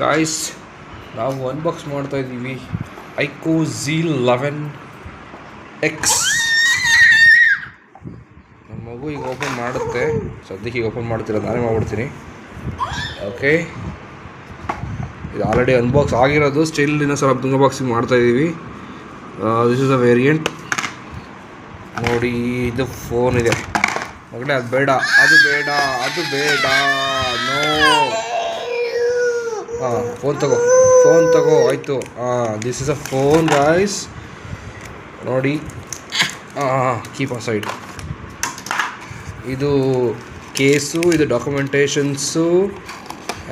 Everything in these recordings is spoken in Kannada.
ಗಾಯ್ಸ್, ನಾವು ಅನ್ಬಾಕ್ಸ್ ಮಾಡ್ತಾ ಇದ್ದೀವಿ ಐಕೋ Z11 X. ನಮ್ಮ ಮಗು ಈಗ ಓಪನ್ ಮಾಡುತ್ತೆ. ಸದ್ಯಕ್ಕೆ ಈಗ ಓಪನ್ ಮಾಡ್ತಿಲ್ಲ, ನಾನೇ ಮಾಡ್ಬಿಡ್ತೀನಿ. ಓಕೆ, ಇದು ಆಲ್ರೆಡಿ ಅನ್ಬಾಕ್ಸ್ ಆಗಿರೋದು. ಸ್ಟಿಲ್ ಇನ್ನೂ ಸ್ವಲ್ಪ ಅನ್ಬಾಕ್ಸಿಂಗ್ ಮಾಡ್ತಾ ಇದ್ದೀವಿ. This is a variant. ನೋಡಿ, ಇದು ಫೋನ್ ಇದೆ ಮಗನೇ. ಅದು ಬೇಡ, ಅದು ಬೇಡ, ಅದು ಬೇಡ. ನೋ. ಫೋನ್ ತಗೋ ಆಯಿತು. This is a phone guys. ನೋಡಿ, ಕೀಪ್ ಅಸೈಡ್. ಇದು ಕೇಸು, ಇದು documentations.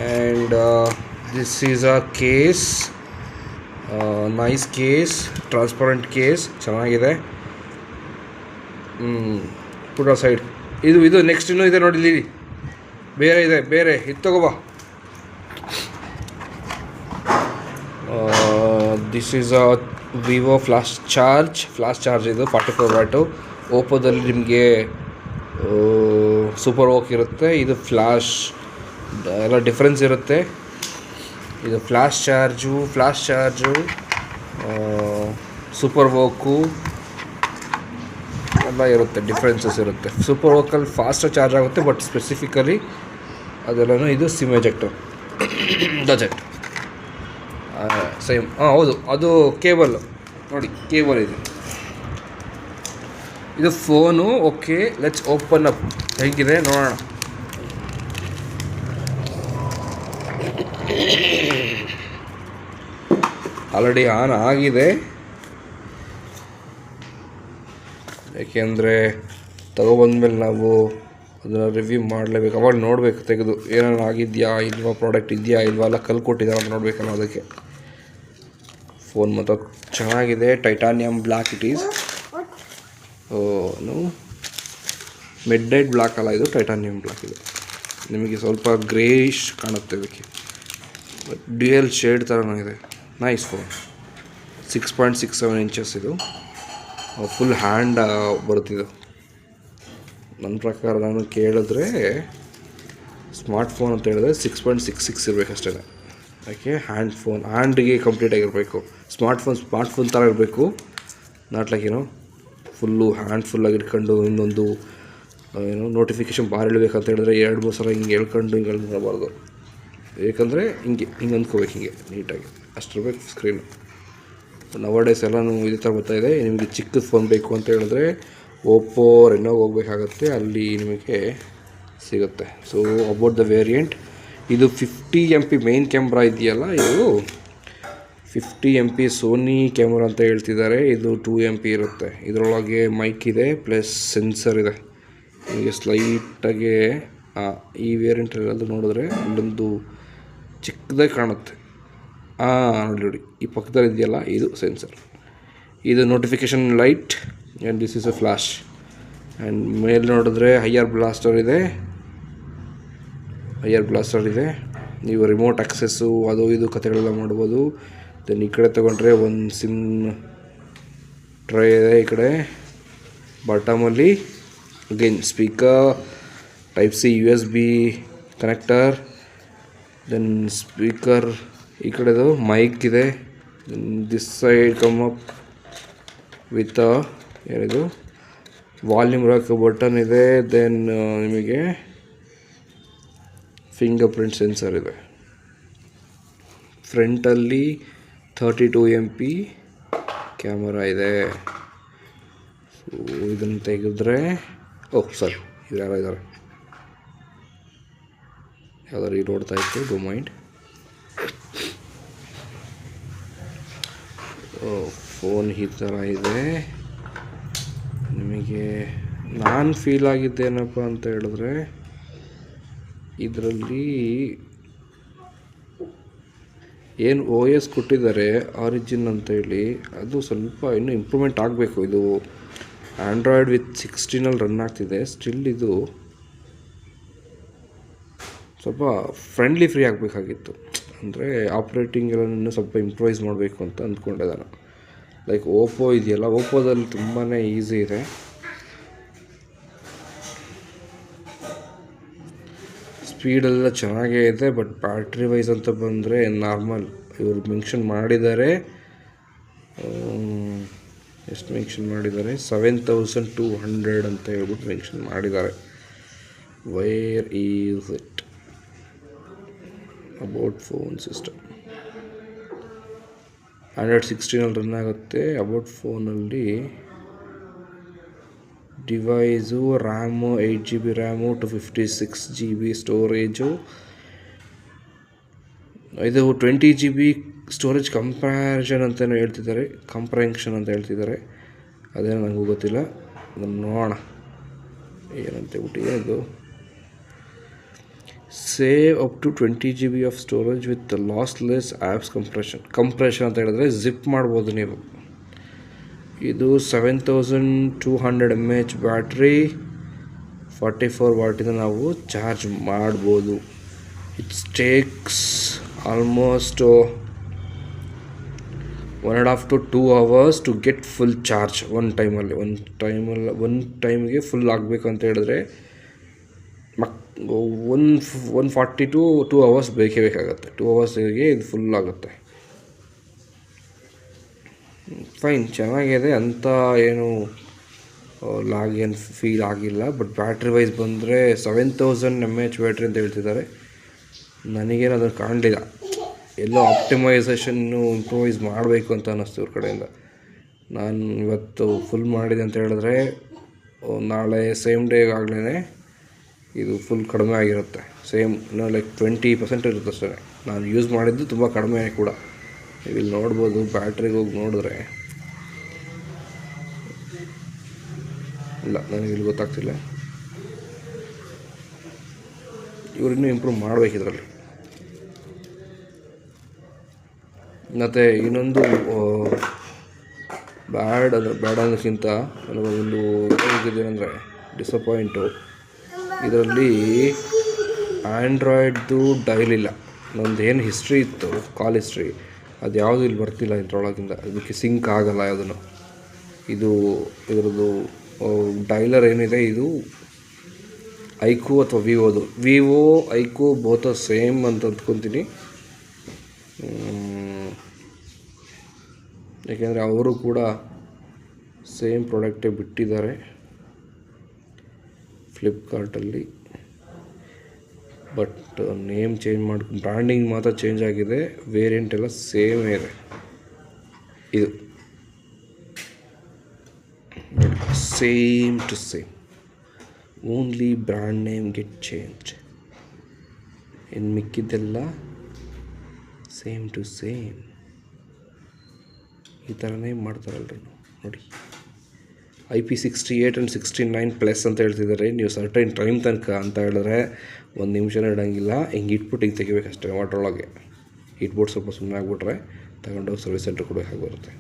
And this is a case. Nice case, transparent case, ಚೆನ್ನಾಗಿದೆ. Put aside. ಇದು ನೆಕ್ಸ್ಟ್ ಇನ್ನೂ ಇದೆ ನೋಡಿ, ಇಲ್ಲಿ ಬೇರೆ ಇದು ತಗೋಬಾ. This is a Vivo flash charge. ಇದು 44 ವ್ಯಾಟು. ಓಪೋದಲ್ಲಿ ನಿಮಗೆ ಸೂಪರ್ ವೋಕ್ ಇರುತ್ತೆ. ಇದು ಫ್ಲಾಶ್ ಎಲ್ಲ ಡಿಫ್ರೆನ್ಸ್ ಇರುತ್ತೆ. ಇದು ಫ್ಲಾಶ್ ಚಾರ್ಜು ಸೂಪರ್ ವೋಕು ಎಲ್ಲ ಇರುತ್ತೆ, ಡಿಫ್ರೆನ್ಸಸ್ ಇರುತ್ತೆ. ಸೂಪರ್ ವೋಕಲ್ಲಿ ಫಾಸ್ಟಾಗಿ ಚಾರ್ಜ್ ಆಗುತ್ತೆ, ಬಟ್ ಸ್ಪೆಸಿಫಿಕಲಿ ಅದೆಲ್ಲನೂ ಇದು sim ejector. That's it. Same. ಹೌದು, ಅದು ಕೇಬಲ್ ನೋಡಿ, ಕೇಬಲ್ ಇದೆ. ಇದು phone. Okay, let's open up. ಹೇಗಿದೆ ನೋಡೋಣ. ಆಲ್ರೆಡಿ ಆನ್ ಆಗಿದೆ, ಏಕೆಂದರೆ ತಗೊಬಂದ್ಮೇಲೆ ನಾವು ಅದನ್ನು ರಿವ್ಯೂ ಮಾಡಲೇಬೇಕು. ಅವಾಗ ನೋಡಬೇಕು, ತೆಗೆದು ಏನೇನು ಆಗಿದೆಯಾ ಇಲ್ವಾ, ಪ್ರಾಡಕ್ಟ್ ಇದೆಯಾ ಇಲ್ವಾ, ಎಲ್ಲ ಕಲ್ಕೊಟ್ಟಿದ್ದಾರೆ ಅಂತ ನೋಡಬೇಕನ್ನೋ. ಅದಕ್ಕೆ ಫೋನ್ ಮಾತ್ರ ಚೆನ್ನಾಗಿದೆ. Titanium black it is. Mid night black ಅಲ್ಲ, ಇದು ಟೈಟಾನಿಯಮ್ ಬ್ಲ್ಯಾಕ್. ಇದು ನಿಮಗೆ ಸ್ವಲ್ಪ ಗ್ರೇಯಿಶ್ ಕಾಣುತ್ತೆ ಇದಕ್ಕೆ, ಬಟ್ ಡ್ಯುಯಲ್ ಶೇಡ್ ಥರನೂ ಇದೆ. Nice phone. 6.67 ಇಂಚಸ್. ಇದು ಫುಲ್ ಹ್ಯಾಂಡ್ ಬರುತ್ತಿದ್ದು. ನನ್ನ ಪ್ರಕಾರ ನಾನು ಕೇಳಿದ್ರೆ ಸ್ಮಾರ್ಟ್ ಫೋನ್ ಅಂತ ಹೇಳಿದ್ರೆ 6.66 ಇರಬೇಕಷ್ಟೇ. ಯಾಕೆ ಹ್ಯಾಂಡಿಗೆ ಕಂಪ್ಲೀಟ್ ಆಗಿರಬೇಕು. ಸ್ಮಾರ್ಟ್ ಫೋನ್ ಥರ ಇರಬೇಕು. ನಾಟ್ ಲೈಕ್ ಫುಲ್ಲು ಫುಲ್ಲಾಗಿ ಇಟ್ಕೊಂಡು ಇನ್ನೊಂದು ನೋಟಿಫಿಕೇಷನ್ ಬಾರ್ ಇಳಬೇಕಂತ ಹೇಳಿದ್ರೆ 2-3 ಸಲ ಹಿಂಗೆ ಹಿಂಗೆ ಮಾಡಬಾರ್ದು. ಏಕೆಂದರೆ ಹಿಂಗೆ ಅಂದ್ಕೋಬೇಕು, ಹಿಂಗೆ ನೀಟಾಗಿ ಅಷ್ಟಿರ್ಬೇಕು ಸ್ಕ್ರೀನು. ನವಡೇಸ್ ಎಲ್ಲನೂ ಇದೇ ಥರ ಬರ್ತಾಯಿದೆ. ನಿಮಗೆ ಚಿಕ್ಕದು ಫೋನ್ ಬೇಕು ಅಂತ ಹೇಳಿದ್ರೆ ಓಪೋ ರೆನೋಗೆ ಹೋಗಬೇಕಾಗತ್ತೆ, ಅಲ್ಲಿ ನಿಮಗೆ ಸಿಗುತ್ತೆ. ಸೊ ಅಬೌಟ್ ದ ವೇರಿಯಂಟ್, ಇದು 50 MP ಮೇನ್ ಕ್ಯಾಮ್ರಾ ಇದೆಯಲ್ಲ, ಇದು 50 MP ಸೋನಿ ಕ್ಯಾಮ್ರಾ ಅಂತ ಹೇಳ್ತಿದ್ದಾರೆ. ಇದು 2 MP ಇರುತ್ತೆ. ಇದರೊಳಗೆ ಮೈಕ್ ಇದೆ, ಪ್ಲಸ್ ಸೆನ್ಸರ್ ಇದೆ. ನಿಮಗೆ ಸ್ಲೈಟಾಗಿ ಈ ವೇರಿಯಂಟಲ್ಲಿ ನೋಡಿದ್ರೆ ಅಲ್ಲೊಂದು ಚಿಕ್ಕದಾಗಿ ಕಾಣುತ್ತೆ. ನೋಡಿ, ಈ ಪಕ್ಕದಲ್ಲಿ ಇದೆಯಲ್ಲ, ಇದು ಸೆನ್ಸರ್. ಇದು notification light. And this is a flash. And ಮೇಲೆ ನೋಡಿದ್ರೆ ಹೈಯರ್ ಬ್ಲಾಸ್ಟರ್ ಇದೆ. ನೀವು ರಿಮೋಟ್ ಆಕ್ಸೆಸ್ಸು ಅದು ಇದು ಕಥೆಗಳೆಲ್ಲ ಮಾಡ್ಬೋದು. ದೆನ್ ಈ ಕಡೆ ತೊಗೊಂಡ್ರೆ ಒಂದು ಸಿಮ್ ಟ್ರೈ ಇದೆ. ಈ ಕಡೆ ಬಾಟಮಲ್ಲಿ again speaker, Type-C USB connector. Then speaker ಈ ಕಡೆದು ಮೈಕ್ ಇದೆ. Then this side come up with ಏನಿದು ವಾಲ್ಯೂಮ್ ರಾಕ್ ಬಟನ್ ಇದೆ. ದೆನ್ ನಿಮಗೆ ಫಿಂಗರ್ ಪ್ರಿಂಟ್ ಸೆನ್ಸರ್ ಇದೆ. ಫ್ರಂಟಲ್ಲಿ 32 MP ಕ್ಯಾಮರಾ ಇದೆ. ಸೊ ಇದನ್ನು ತೆಗೆದ್ರೆ ಸರಿ, ಇವ್ರು ಯಾರೋ ಇದ್ದಾರೆ, ಯಾವ್ದಾರು ಈ ನೋಡ್ತಾ ಇತ್ತು, ಡೋ ಮೈಂಡ್. ಫೋನ್ ಈ ಥರ ಇದೆ. ನಿಮಗೆ ನಾನು ಫೀಲ್ ಆಗಿದ್ದೇನಪ್ಪ ಅಂತ ಹೇಳಿದ್ರೆ, ಇದರಲ್ಲಿ ಏನು OS ಕೊಟ್ಟಿದ್ದಾರೆ ಆರಿಜಿನ್ ಅಂತೇಳಿ, ಅದು ಸ್ವಲ್ಪ ಇನ್ನೂ ಇಂಪ್ರೂವ್ಮೆಂಟ್ ಆಗಬೇಕು. ಇದು ಆ್ಯಂಡ್ರಾಯ್ಡ್ ವಿತ್ 16 ರನ್ ಆಗ್ತಿದೆ. ಸ್ಟಿಲ್ ಇದು ಸ್ವಲ್ಪ ಫ್ರೆಂಡ್ಲಿ ಫ್ರೀ ಆಗಬೇಕಾಗಿತ್ತು. ಅಂದರೆ ಆಪ್ರೇಟಿಂಗ್ ಎಲ್ಲ ಇನ್ನೂ ಸ್ವಲ್ಪ ಇಂಪ್ರೂವೈಸ್ ಮಾಡಬೇಕು ಅಂತ ಅಂದ್ಕೊಂಡೆ ನಾನು. ಲೈಕ್ ಓಪೋ ಇದೆಯಲ್ಲ, ಓಪೋದಲ್ಲಿ ತುಂಬಾ ಈಸಿ ಇದೆ. ಸ್ಪೀಡೆಲ್ಲ ಚೆನ್ನಾಗೇ ಇದೆ. ಬಟ್ ಬ್ಯಾಟ್ರಿ ವೈಸ್ ಅಂತ ಬಂದರೆ ನಾರ್ಮಲ್. ಇವರು ಮೆನ್ಷನ್ ಮಾಡಿದ್ದಾರೆ, ಎಷ್ಟು ಮೆನ್ಷನ್ ಮಾಡಿದ್ದಾರೆ, 7200 ಅಂತ ಹೇಳ್ಬಿಟ್ಟು ಮೆನ್ಷನ್ ಮಾಡಿದ್ದಾರೆ. Wire is it? About phone system Android 16 run ಆಗುತ್ತೆ. ಅಬೌಟ್ ಫೋನಲ್ಲಿ device, RAM 8GB RAM, 256GB storage, ಇದು 20GB ಸ್ಟೋರೇಜ್ ಕಂಪ್ಯಾರಿಷನ್ ಅಂತಲೇ ಹೇಳ್ತಿದ್ದಾರೆ, ಕಂಪ್ರೆನ್ಷನ್ ಅಂತ ಹೇಳ್ತಿದ್ದಾರೆ. ಅದೇನೋ ನನಗೂ ಗೊತ್ತಿಲ್ಲ, ಅದನ್ನು ನೋಡೋಣ ಏನಂತ ಬಿಟ್ಟಿದೆ. ಅದು save up to 20GB of storage with lossless apps compression ಅಂತ ಹೇಳಿದ್ರೆ ಜಿಪ್ ಮಾಡ್ಬೋದು ನೀವು. ಇದು 7200 mAh ಬ್ಯಾಟ್ರಿ, 44 ವಾಟಿಂದ ನಾವು ಚಾರ್ಜ್ ಮಾಡ್ಬೋದು. It's takes almost 1.5 to 2 hours to get full charge ಒಂದು ಟೈಮಿಗೆ ಫುಲ್ ಆಗಬೇಕು ಅಂತ ಹೇಳಿದ್ರೆ 140 to 2 hours ಬೇಕಾಗುತ್ತೆ. 2 hours-ಗೆ ಇದು ಫುಲ್ ಆಗುತ್ತೆ. ಫೈನ್, ಚೆನ್ನಾಗಿದೆ ಅಂತ ಏನು ಲಾಗ್ ಏನು ಫೀಲ್ ಆಗಿಲ್ಲ. ಬಟ್ ಬ್ಯಾಟ್ರಿ ವೈಸ್ ಬಂದರೆ 7000 mAh ಬ್ಯಾಟ್ರಿ ಅಂತ ಹೇಳ್ತಿದ್ದಾರೆ. ನನಗೇನು ಅದನ್ನು ಕಾಣಲಿಲ್ಲ, ಎಲ್ಲೋ ಆಪ್ಟಿಮೈಸೇಷನ್ನು ಇಂಪ್ರೂವೈಸ್ ಮಾಡಬೇಕು ಅಂತ ಅನ್ನಿಸ್ತು ಇವ್ರ ಕಡೆಯಿಂದ. ನಾನು ಇವತ್ತು ಫುಲ್ ಮಾಡಿದೆ ಅಂತ ಹೇಳಿದ್ರೆ ನಾಳೆ ಸೇಮ್ ಡೇಗಾಗಲೇ ಇದು ಫುಲ್ ಕಡಿಮೆ ಆಗಿರುತ್ತೆ. ಸೇಮ್ ಲೈಕ್ 20% ಇರುತ್ತೆ ಅಷ್ಟೇ. ನಾನು ಯೂಸ್ ಮಾಡಿದ್ದು ತುಂಬ ಕಡಿಮೆ ಕೂಡ. ನೀವು ಇಲ್ಲಿ ನೋಡ್ಬೋದು, ಬ್ಯಾಟ್ರಿಗೆ ಹೋಗಿ ನೋಡಿದ್ರೆ ಇಲ್ಲ, ನನಗೆ ಇಲ್ಲಿ ಗೊತ್ತಾಗ್ತಿಲ್ಲ. ಇವ್ರಿನ್ನೂ ಇಂಪ್ರೂವ್ ಮಾಡಬೇಕು ಇದರಲ್ಲಿ. ಮತ್ತು ಇನ್ನೊಂದು ಬ್ಯಾಡ್ ಅನ್ನೋಕ್ಕಿಂತ ನನಗೊಂದು ಏನಿದೆ ಡಿಸಪಾಯಿಂಟು, ಇದರಲ್ಲಿ ಆ್ಯಂಡ್ರಾಯ್ಡ್ದು ಡೈಲ್ ಇಲ್ಲ. ನಂದು ಏನು ಹಿಸ್ಟ್ರಿ ಇತ್ತು, ಕಾಲ್ ಹಿಸ್ಟ್ರಿ, ಅದು ಯಾವುದು ಇಲ್ಲಿ ಬರ್ತಿಲ್ಲ ಇದರೊಳಗಿಂದ. ಅದಕ್ಕೆ ಸಿಂಕ್ ಆಗಲ್ಲ ಯಾವುದನ್ನು. ಇದರದ್ದು ಡೈಲರ್ ಏನಿದೆ, ಇದು ಐಕ್ಯೂ ಅಥವಾ ವಿವೋ ಐಕ್ಯೂ ಬೋತ್ ಸೇಮ್ ಅಂತ ಅಂದ್ಕೊತೀನಿ. ಯಾಕೆಂದರೆ ಅವರು ಕೂಡ ಸೇಮ್ ಪ್ರಾಡಕ್ಟೇ ಬಿಟ್ಟಿದ್ದಾರೆ ಫ್ಲಿಪ್ಕಾರ್ಟಲ್ಲಿ. ಬಟ್ ನೇಮ್ ಚೇಂಜ್ ಬ್ರ್ಯಾಂಡಿಂಗ್ ಮಾತ್ರ ಚೇಂಜ್ ಆಗಿದೆ, ವೇರಿಯಂಟ್ ಎಲ್ಲ ಸೇಮ್ ಇದೆ. ಇದು same to same, only brand name get change. ಇನ್ನು ಮಿಕ್ಕಿದ್ದೆಲ್ಲ ಸೇಮ್ ಟು ಸೇಮ್. ಈ ಥರನೇ ಮಾಡ್ತಾರಲ್ರಿ ನೋಡಿ. IP68 and 69+ ಅಂತ ಹೇಳ್ತಿದ್ದಾರೆ. ನೀವು ಸರ್ಟೈನ್ ಟೈಮ್ ತನಕ ಅಂತ ಹೇಳಿದ್ರೆ 1 ನಿಮಿಷನೇ ಇಡೋಂಗಿಲ್ಲ. ಹಿಂಗೆ ಇಟ್ಬಿಟ್ಟು ಹಿಂಗೆ ತೆಗಿಬೇಕಷ್ಟೇ ವಾಟ್ರೊಳಗೆ. ಇಟ್ಬಿಟ್ಟು ಸ್ವಲ್ಪ ಸುಮ್ಮನೆ ಆಗಿಬಿಟ್ರೆ ತಗೊಂಡೋಗಿ ಸರ್ವಿಸ್ ಸೆಂಟ್ರ್ ಕೊಡೋಕೆ ಬರುತ್ತೆ.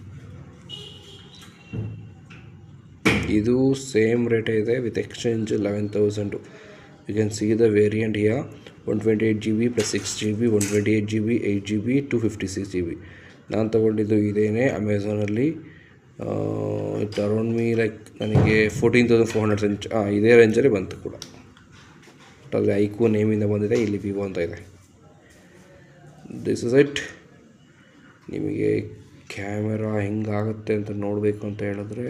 ಇದು ಸೇಮ್ ರೇಟೇ ಇದೆ with exchange 11,000. You can see the variant here. 128GB + 6GB, 128GB, 8GB, 256GB. ನಾನು ತೊಗೊಂಡಿದ್ದು ಇದೇನೇ ಅಮೆಝಾನಲ್ಲಿ. ಇಟ್ ಅರೌಂಡ್ ಮೀ ಲೈಕ್ ನನಗೆ 14,400 ಇದೇ ರೇಂಜಲ್ಲಿ ಬಂತು ಕೂಡ. ಬಟ್ ಅಲ್ಲಿ ಐಕ್ಯೂ ನೇಮಿಂದ ಬಂದಿದೆ, ಇಲ್ಲಿ ವಿವೋ ಅಂತ ಇದೆ. This is it. ನಿಮಗೆ ಕ್ಯಾಮೆರಾ ಹೆಂಗಾಗುತ್ತೆ ಅಂತ ನೋಡಬೇಕು ಅಂತ ಹೇಳಿದ್ರೆ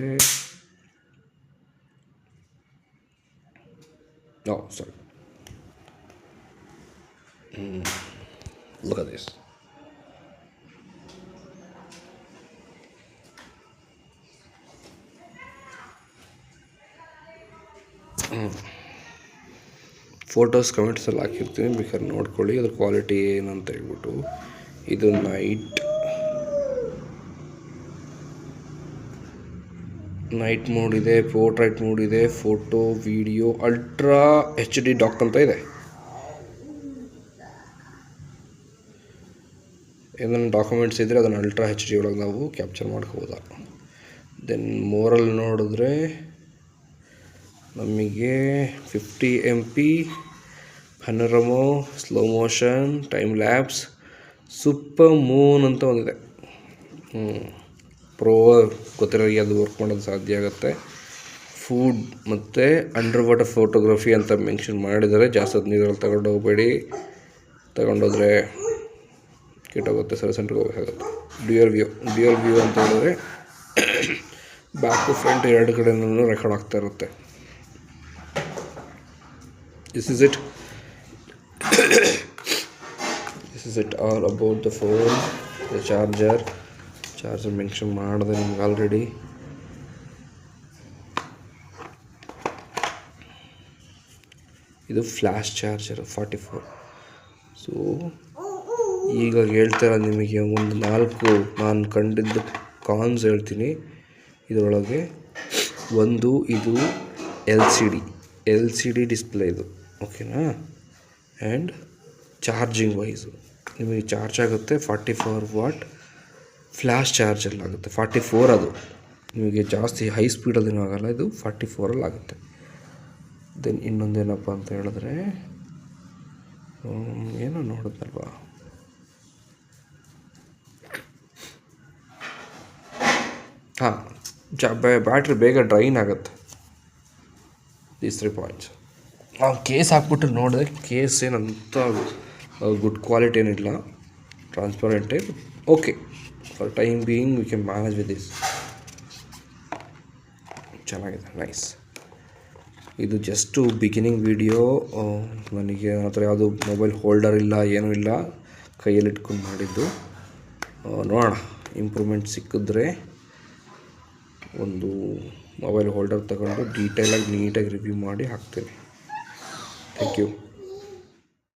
sorry, look at this. Photos ಕಮೆಂಟ್ಸಲ್ಲಿ ಹಾಕಿರ್ತೀನಿ, ಬೇಕಾದ್ರೆ ನೋಡ್ಕೊಳ್ಳಿ ಅದ್ರ ಕ್ವಾಲಿಟಿ ಏನಂತ ಹೇಳ್ಬಿಟ್ಟು. ಇದು ನೈಟ್ ಮೋಡ್ ಇದೆ, ಪೋರ್ಟ್ರೈಟ್ ಮೋಡ್ ಇದೆ, ಫೋಟೋ ವಿಡಿಯೋ, ಅಲ್ಟ್ರಾ HD ಡಾಕ್ ಅಂತ ಇದೆ. ಏನಾದ್ರು ಡಾಕ್ಯುಮೆಂಟ್ಸ್ ಇದ್ದರೆ ಅದನ್ನು ಅಲ್ಟ್ರಾ HD ಒಳಗೆ ನಾವು ಕ್ಯಾಪ್ಚರ್ ಮಾಡ್ಕೋಬೋದ. ದೆನ್ ಮೋರಲ್ಲಿ ನೋಡಿದ್ರೆ ನಮಗೆ 50 MP panorama, slow motion, time lapse, super moon ಅಂತ ಒಂದಿದೆ. ಪ್ರೋ ಗೊತ್ತಿರೋ ಅದು ವರ್ಕ್ ಮಾಡೋದು ಸಾಧ್ಯ ಆಗುತ್ತೆ. ಫುಡ್ ಮತ್ತು ಅಂಡರ್ ವಾಟರ್ ಫೋಟೋಗ್ರಫಿ ಅಂತ ಮೆನ್ಷನ್ ಮಾಡಿದರೆ ಜಾಸ್ತಿ ನೀರಲ್ಲಿ ತಗೊಂಡೋಗ್ಬೇಡಿ. ತಗೊಂಡೋದ್ರೆ ಕೆಟ್ಟೋಗುತ್ತೆ, ಸೆಂಟ್ರಿಗೆ ಹೋಗಬೇಕಾಗುತ್ತೆ. ಡ್ಯುಯಲ್ ವ್ಯೂ ಅಂತ ಹೇಳಿದ್ರೆ ಬ್ಯಾಕು ಫ್ರಂಟ್ ಎರಡು ಕಡೆನೂ ರೆಕಾರ್ಡ್ ಆಗ್ತಾ ಇರುತ್ತೆ. This is it all about the phone. The charger mention ಮಾಡಿದೆ ನಿಮ್ಗೆ ಆಲ್ರೆಡಿ. ಇದು ಫ್ಲ್ಯಾಶ್ ಚಾರ್ಜರ್ 44. ಸೊ ಈಗ ಹೇಳ್ತಾರ ನಿಮಗೆ ಒಂದು 4 ನಾನು ಕಂಡಿದ್ದು ಕಾನ್ಸ್ ಹೇಳ್ತೀನಿ. ಇದರೊಳಗೆ ಒಂದು, ಇದು ಎಲ್ ಸಿ ಡಿ ಡಿಸ್ಪ್ಲೇ ಇದು, ಓಕೆನಾ. ಆ್ಯಂಡ್ ಚಾರ್ಜಿಂಗ್ ವೈಸು ನಿಮಗೆ ಚಾರ್ಜ್ ಆಗುತ್ತೆ 44 ವಾಟ್. ಫ್ಲ್ಯಾಶ್ ಚಾರ್ಜಲ್ಲಿ ಆಗುತ್ತೆ 44. ಅದು ನಿಮಗೆ ಜಾಸ್ತಿ ಹೈ ಸ್ಪೀಡಲ್ಲೇನೂ ಆಗೋಲ್ಲ, ಇದು 44ಅಲ್ಲಿ ಆಗುತ್ತೆ. ದೆನ್ ಇನ್ನೊಂದೇನಪ್ಪ ಅಂತ ಹೇಳಿದ್ರೆ ಏನೋ ನೋಡಿದ್ನಲ್ವಾ, ಹಾಂ, ಬ್ಯಾಟ್ರಿ ಬೇಗ ಡ್ರೈನ್ ಆಗುತ್ತೆ. These 3 points. ನಾವು ಕೇಸ್ ಹಾಕ್ಬಿಟ್ಟು ನೋಡಿದೆ, ಕೇಸ್ ಏನಂತ ಗುಡ್ ಕ್ವಾಲಿಟಿ ಏನಿಲ್ಲ, ಟ್ರಾನ್ಸ್ಪರೆಂಟೇ, okay. For time being we can manage with this. ಚೆನ್ನಾಗಿದೆ, ನೈಸ್. ಇದು ಜಸ್ಟು ಬಿಗಿನಿಂಗ್ ವಿಡಿಯೋ. ನನಗೆ ಆ ಥರ ಯಾವುದು ಮೊಬೈಲ್ ಹೋಲ್ಡರ್ ಇಲ್ಲ, ಏನೂ ಇಲ್ಲ, ಕೈಯಲ್ಲಿ ಇಟ್ಕೊಂಡು ಮಾಡಿದ್ದು. ನೋಡೋಣ, ಇಂಪ್ರೂವ್ಮೆಂಟ್ ಸಿಕ್ಕಿದ್ರೆ ಒಂದು ಮೊಬೈಲ್ ಹೋಲ್ಡರ್ ತಗೊಂಡು ಡೀಟೇಲಾಗಿ ನೀಟಾಗಿ ರಿವ್ಯೂ ಮಾಡಿ ಹಾಕ್ತೀನಿ. Thank you.